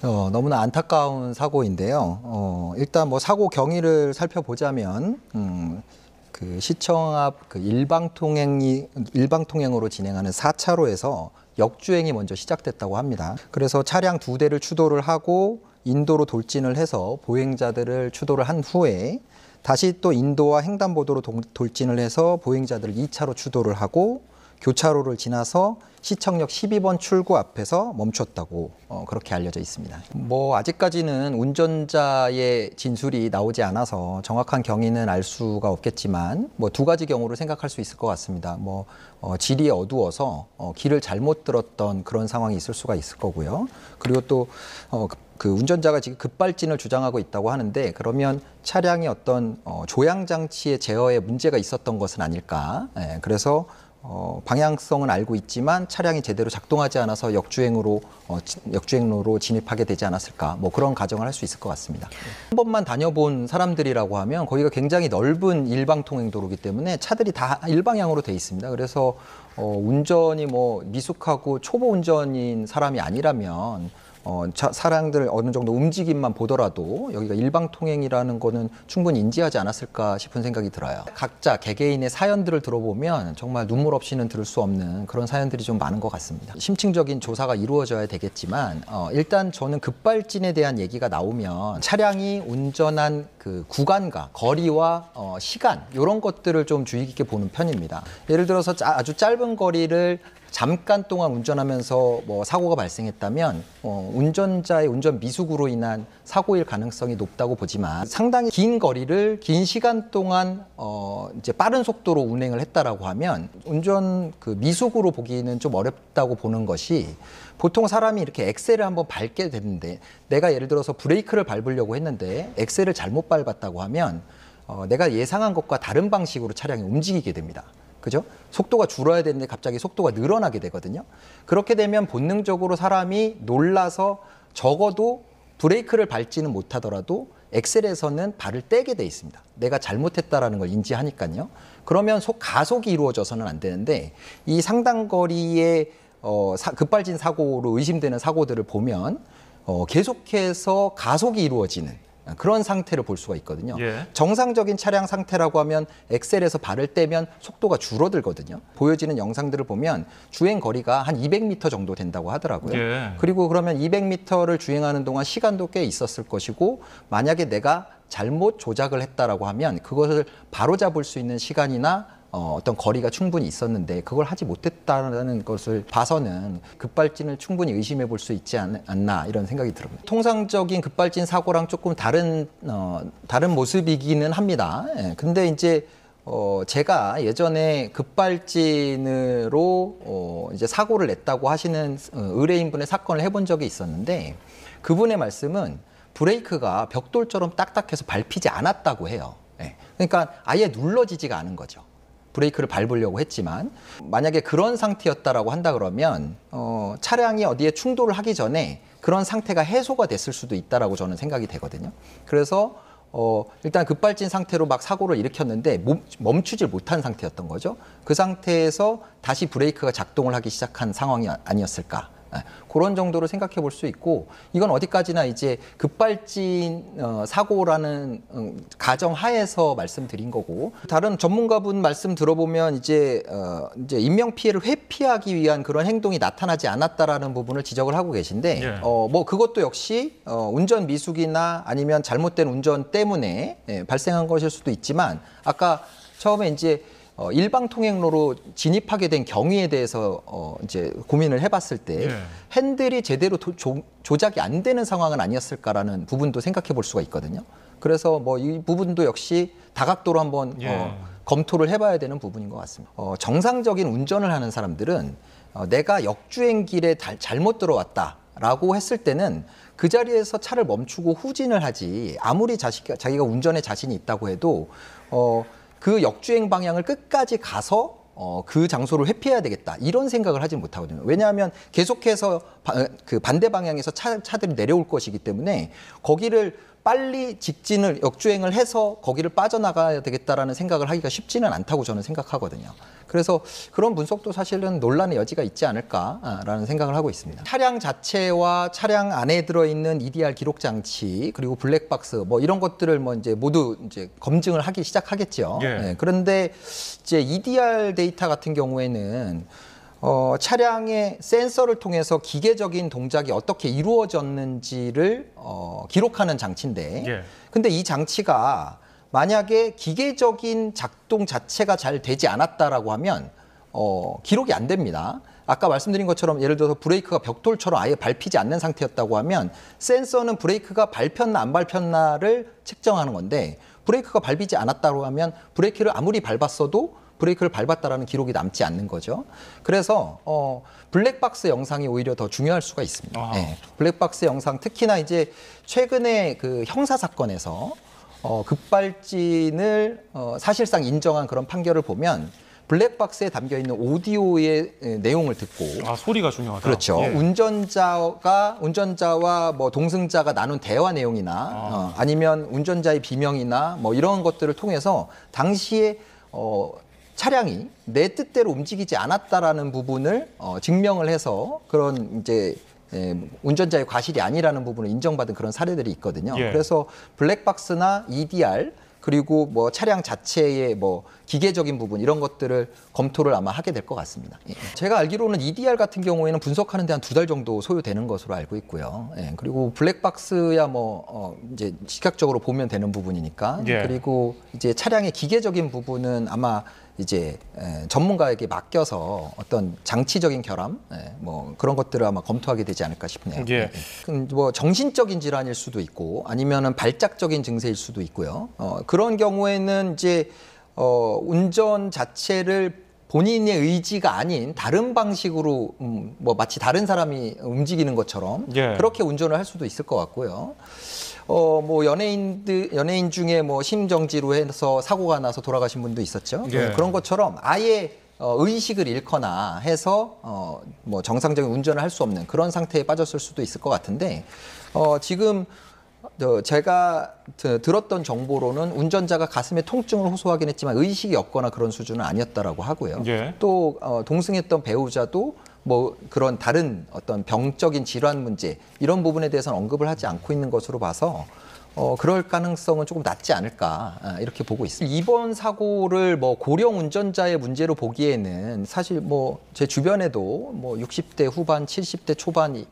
너무나 안타까운 사고인데요. 일단 뭐 사고 경위를 살펴보자면, 그 시청 앞 그 일방통행으로 진행하는 4차로에서 역주행이 먼저 시작됐다고 합니다. 그래서 차량 2대를 추돌을 하고 인도로 돌진을 해서 보행자들을 추돌을 한 후에 다시 또 인도와 횡단보도로 돌진을 해서 보행자들을 2차로 추돌을 하고 교차로를 지나서 시청역 12번 출구 앞에서 멈췄다고 그렇게 알려져 있습니다. 뭐 아직까지는 운전자의 진술이 나오지 않아서 정확한 경위는 알 수가 없겠지만 뭐 두 가지 경우를 생각할 수 있을 것 같습니다. 질이 어두워서 길을 잘못 들었던 그런 상황이 있을 수가 있을 거고요. 그리고 또 그 운전자가 지금 급발진을 주장하고 있다고 하는데, 그러면 차량이 어떤 조향 장치의 제어에 문제가 있었던 것은 아닐까. 그래서 방향성은 알고 있지만 차량이 제대로 작동하지 않아서 역주행로로 진입하게 되지 않았을까, 뭐 그런 가정을 할 수 있을 것 같습니다. 한 번만 다녀본 사람들이라고 하면 거기가 굉장히 넓은 일방통행도로이기 때문에 차들이 다 일방향으로 돼 있습니다. 그래서 운전이 뭐 미숙하고 초보 운전인 사람이 아니라면 차량들 어느 정도 움직임만 보더라도 여기가 일방통행이라는 거는 충분히 인지하지 않았을까 싶은 생각이 들어요. 각자 개개인의 사연들을 들어보면 정말 눈물 없이는 들을 수 없는 그런 사연들이 좀 많은 것 같습니다. 심층적인 조사가 이루어져야 되겠지만 일단 저는 급발진에 대한 얘기가 나오면 차량이 운전한 그 구간과 거리와 시간, 이런 것들을 좀 주의 깊게 보는 편입니다. 예를 들어서 아주 짧은 거리를 잠깐 동안 운전하면서 뭐 사고가 발생했다면 운전자의 운전 미숙으로 인한 사고일 가능성이 높다고 보지만, 상당히 긴 거리를 긴 시간 동안 이제 빠른 속도로 운행을 했다라고 하면 운전 그 미숙으로 보기는 좀 어렵다고 보는 것이, 보통 사람이 이렇게 엑셀을 한번 밟게 되는데, 내가 예를 들어서 브레이크를 밟으려고 했는데 엑셀을 잘못 밟았다고 하면 내가 예상한 것과 다른 방식으로 차량이 움직이게 됩니다. 그죠? 속도가 줄어야 되는데 갑자기 속도가 늘어나게 되거든요. 그렇게 되면 본능적으로 사람이 놀라서 적어도 브레이크를 밟지는 못하더라도 엑셀에서는 발을 떼게 돼 있습니다. 내가 잘못했다라는 걸 인지하니까요. 그러면 가속이 이루어져서는 안 되는데, 이 상당 거리의 급발진 사고로 의심되는 사고들을 보면 계속해서 가속이 이루어지는 그런 상태를 볼 수가 있거든요. 예. 정상적인 차량 상태라고 하면 엑셀에서 발을 떼면 속도가 줄어들거든요. 보여지는 영상들을 보면 주행 거리가 한 200m 정도 된다고 하더라고요. 예. 그리고 그러면 200m를 주행하는 동안 시간도 꽤 있었을 것이고, 만약에 내가 잘못 조작을 했다라고 하면 그것을 바로잡을 수 있는 시간이나 어떤 거리가 충분히 있었는데 그걸 하지 못했다는 것을 봐서는 급발진을 충분히 의심해 볼 수 있지 않나, 이런 생각이 듭니다. 통상적인 급발진 사고랑 조금 다른 모습이기는 합니다. 근데 이제 제가 예전에 급발진으로 이제 사고를 냈다고 하시는 의뢰인분의 사건을 해본 적이 있었는데, 그분의 말씀은 브레이크가 벽돌처럼 딱딱해서 밟히지 않았다고 해요. 그러니까 아예 눌러지지가 않은 거죠. 브레이크를 밟으려고 했지만, 만약에 그런 상태였다라고 한다 그러면 차량이 어디에 충돌을 하기 전에 그런 상태가 해소가 됐을 수도 있다라고 저는 생각이 되거든요. 그래서 일단 급발진 상태로 막 사고를 일으켰는데 멈추질 못한 상태였던 거죠. 그 상태에서 다시 브레이크가 작동을 하기 시작한 상황이 아니었을까. 그런 정도로 생각해 볼 수 있고, 이건 어디까지나 이제 급발진 사고라는 가정 하에서 말씀드린 거고, 다른 전문가분 말씀 들어보면 이제 인명 피해를 회피하기 위한 그런 행동이 나타나지 않았다라는 부분을 지적을 하고 계신데, 예. 뭐 그것도 역시 운전 미숙이나 아니면 잘못된 운전 때문에 발생한 것일 수도 있지만, 아까 처음에 이제 일방 통행로로 진입하게 된 경위에 대해서 이제 고민을 해봤을 때, 예. 핸들이 제대로 조작이 안 되는 상황은 아니었을까라는 부분도 생각해 볼 수가 있거든요. 그래서 뭐 이 부분도 역시 다각도로 한번 예. 검토를 해봐야 되는 부분인 것 같습니다. 정상적인 운전을 하는 사람들은 내가 역주행길에 잘못 들어왔다라고 했을 때는 그 자리에서 차를 멈추고 후진을 하지, 아무리 자기가 운전에 자신이 있다고 해도 그 역주행 방향을 끝까지 가서 그 장소를 회피해야 되겠다, 이런 생각을 하지 못하거든요. 왜냐하면 계속해서 그 반대 방향에서 차들이 내려올 것이기 때문에 거기를 빨리 직진을 역주행을 해서 거기를 빠져나가야 되겠다라는 생각을 하기가 쉽지는 않다고 저는 생각하거든요. 그래서 그런 분석도 사실은 논란의 여지가 있지 않을까라는 생각을 하고 있습니다. 차량 자체와 차량 안에 들어있는 EDR 기록 장치 그리고 블랙박스 뭐 이런 것들을 뭐 이제 모두 이제 검증을 하기 시작하겠죠. 예. 네, 그런데 이제 EDR 데이터 같은 경우에는 차량의 센서를 통해서 기계적인 동작이 어떻게 이루어졌는지를 기록하는 장치인데, 예. 근데 이 장치가 만약에 기계적인 작동 자체가 잘 되지 않았다라고 하면 기록이 안 됩니다. 아까 말씀드린 것처럼 예를 들어서 브레이크가 벽돌처럼 아예 밟히지 않는 상태였다고 하면 센서는 브레이크가 밟혔나 안 밟혔나를 측정하는 건데 브레이크가 밟히지 않았다고 하면 브레이크를 아무리 밟았어도 브레이크를 밟았다라는 기록이 남지 않는 거죠. 그래서 블랙박스 영상이 오히려 더 중요할 수가 있습니다. 네. 블랙박스 영상 특히나 이제 최근에 그 형사 사건에서 급발진을 사실상 인정한 그런 판결을 보면 블랙박스에 담겨 있는 오디오의 내용을 듣고 소리가 중요하다. 그렇죠. 예. 운전자와 뭐 동승자가 나눈 대화 내용이나 아니면 운전자의 비명이나 뭐 이런 것들을 통해서 당시에 차량이 내 뜻대로 움직이지 않았다라는 부분을 증명을 해서 그런 이제 운전자의 과실이 아니라는 부분을 인정받은 그런 사례들이 있거든요. 예. 그래서 블랙박스나 EDR 그리고 뭐 차량 자체의 뭐 기계적인 부분 이런 것들을 검토를 아마 하게 될 것 같습니다. 예. 제가 알기로는 EDR 같은 경우에는 분석하는 데 한 2달 정도 소요되는 것으로 알고 있고요. 예. 그리고 블랙박스야 뭐 이제 시각적으로 보면 되는 부분이니까. 예. 그리고 이제 차량의 기계적인 부분은 아마 이제 전문가에게 맡겨서 어떤 장치적인 결함, 뭐 그런 것들을 아마 검토하게 되지 않을까 싶네요. 예. 뭐 정신적인 질환일 수도 있고 아니면은 발작적인 증세일 수도 있고요. 그런 경우에는 이제 운전 자체를 본인의 의지가 아닌 다른 방식으로 뭐 마치 다른 사람이 움직이는 것처럼 예. 그렇게 운전을 할 수도 있을 것 같고요. 뭐 연예인 중에 뭐 심정지로 해서 사고가 나서 돌아가신 분도 있었죠. 예. 그런 것처럼 아예 의식을 잃거나 해서 뭐 정상적인 운전을 할 수 없는 그런 상태에 빠졌을 수도 있을 것 같은데 지금 제가 들었던 정보로는 운전자가 가슴에 통증을 호소하긴 했지만 의식이 없거나 그런 수준은 아니었다라고 하고요. 예. 또 동승했던 배우자도 뭐 그런 다른 어떤 병적인 질환 문제 이런 부분에 대해서는 언급을 하지 않고 있는 것으로 봐서 그럴 가능성은 조금 낮지 않을까 이렇게 보고 있습니다. 이번 사고를 뭐 고령 운전자의 문제로 보기에는 사실 뭐 제 주변에도 뭐 60대 후반, 70대 초반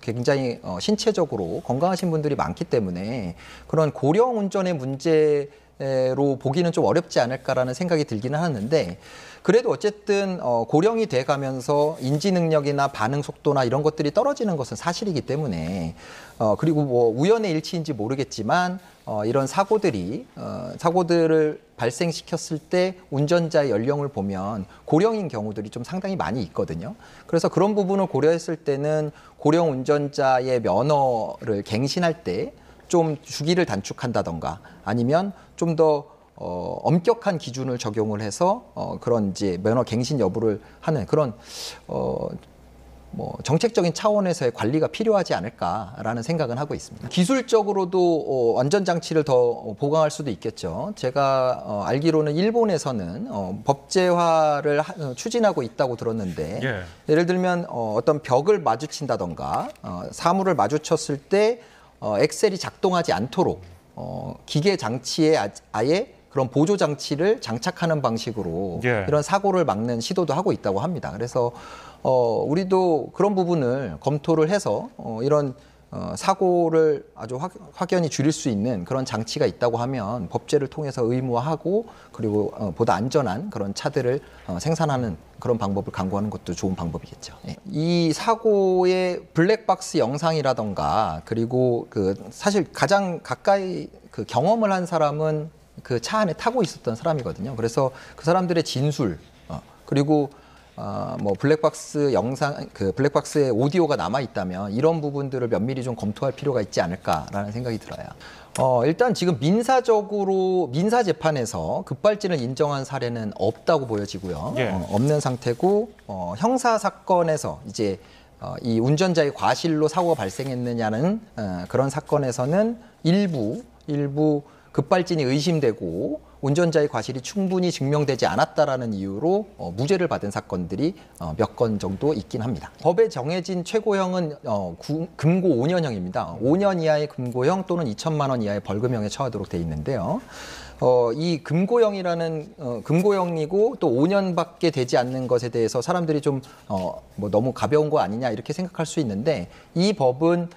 굉장히 신체적으로 건강하신 분들이 많기 때문에 그런 고령 운전의 문제로 보기는 좀 어렵지 않을까라는 생각이 들기는 하는데 그래도 어쨌든 고령이 돼가면서 인지 능력이나 반응 속도나 이런 것들이 떨어지는 것은 사실이기 때문에 그리고 뭐 우연의 일치인지 모르겠지만 이런 사고들을 발생시켰을 때 운전자의 연령을 보면 고령인 경우들이 좀 상당히 많이 있거든요. 그래서 그런 부분을 고려했을 때는 고령 운전자의 면허를 갱신할 때 좀 주기를 단축한다던가 아니면 좀 더 엄격한 기준을 적용을 해서 그런 이제 면허 갱신 여부를 하는 그런 뭐 정책적인 차원에서의 관리가 필요하지 않을까라는 생각은 하고 있습니다. 기술적으로도 안전장치를 더 보강할 수도 있겠죠. 제가 알기로는 일본에서는 법제화를 추진하고 있다고 들었는데 예. 예를 들면 어떤 벽을 마주친다던가 사물을 마주쳤을 때 엑셀이 작동하지 않도록 기계 장치에 아예 그런 보조 장치를 장착하는 방식으로 예. 이런 사고를 막는 시도도 하고 있다고 합니다. 그래서 우리도 그런 부분을 검토를 해서 이런 사고를 아주 확연히 줄일 수 있는 그런 장치가 있다고 하면 법제를 통해서 의무화하고 그리고 보다 안전한 그런 차들을 생산하는 그런 방법을 강구하는 것도 좋은 방법이겠죠. 예. 이 사고의 블랙박스 영상이라던가 그리고 그 사실 가장 가까이 그 경험을 한 사람은 그 차 안에 타고 있었던 사람이거든요. 그래서 그 사람들의 진술 그리고 뭐 블랙박스 영상, 그 블랙박스에 오디오가 남아 있다면 이런 부분들을 면밀히 좀 검토할 필요가 있지 않을까라는 생각이 들어요. 일단 지금 민사 재판에서 급발진을 인정한 사례는 없다고 보여지고요. 예. 없는 상태고 형사 사건에서 이제 이 운전자의 과실로 사고가 발생했느냐는 그런 사건에서는 일부 급발진이 의심되고 운전자의 과실이 충분히 증명되지 않았다라는 이유로 무죄를 받은 사건들이 몇 건 정도 있긴 합니다. 법에 정해진 최고형은 금고 5년형입니다. 5년 이하의 금고형 또는 2천만 원 이하의 벌금형에 처하도록 돼 있는데요. 이 금고형이고 또 5년밖에 되지 않는 것에 대해서 사람들이 좀 뭐 너무 가벼운 거 아니냐 이렇게 생각할 수 있는데 이 법은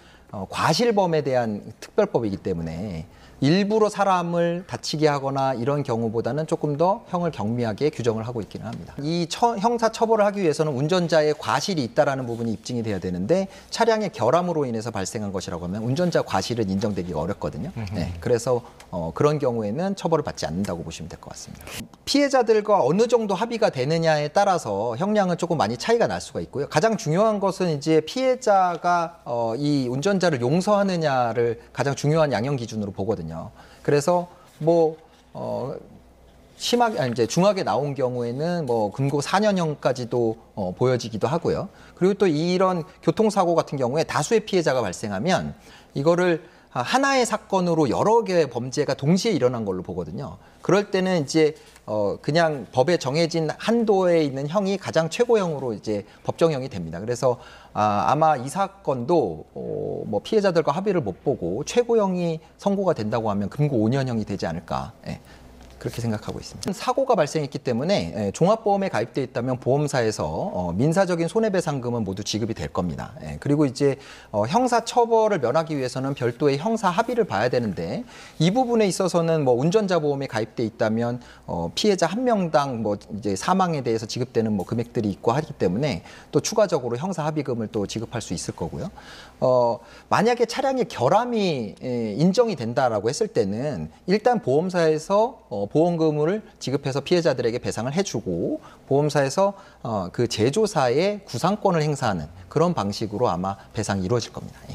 과실범에 대한 특별법이기 때문에 일부러 사람을 다치게 하거나 이런 경우보다는 조금 더 형을 경미하게 규정을 하고 있기는 합니다. 이 형사 처벌을 하기 위해서는 운전자의 과실이 있다라는 부분이 입증이 돼야 되는데 차량의 결함으로 인해서 발생한 것이라고 하면 운전자 과실은 인정되기가 어렵거든요. 네, 그래서 그런 경우에는 처벌을 받지 않는다고 보시면 될 것 같습니다. 피해자들과 어느 정도 합의가 되느냐에 따라서 형량은 조금 많이 차이가 날 수가 있고요. 가장 중요한 것은 이제 피해자가 이 운전자를 용서하느냐를 가장 중요한 양형 기준으로 보거든요. 그래서 심하게 이제 중하게 나온 경우에는 금고 4년형까지도 보여지기도 하고요. 그리고 또 이런 교통사고 같은 경우에 다수의 피해자가 발생하면 이거를 하나의 사건으로 여러 개의 범죄가 동시에 일어난 걸로 보거든요. 그럴 때는 이제 그냥 법에 정해진 한도에 있는 형이 가장 최고형으로 이제 법정형이 됩니다. 그래서 아마 이 사건도 피해자들과 합의를 못 보고 최고형이 선고가 된다고 하면 금고 5년형이 되지 않을까. 예. 그렇게 생각하고 있습니다. 사고가 발생했기 때문에 종합보험에 가입돼 있다면 보험사에서 민사적인 손해배상금은 모두 지급이 될 겁니다. 그리고 이제 형사처벌을 면하기 위해서는 별도의 형사 합의를 봐야 되는데 이 부분에 있어서는 운전자 보험에 가입돼 있다면 피해자 한 명당 이제 사망에 대해서 지급되는 금액들이 있고 하기 때문에 또 추가적으로 형사 합의금을 또 지급할 수 있을 거고요. 만약에 차량의 결함이 인정이 된다라고 했을 때는 일단 보험사에서 보험금을 지급해서 피해자들에게 배상을 해주고 보험사에서 그 제조사의 구상권을 행사하는 그런 방식으로 아마 배상이 이루어질 겁니다. 예.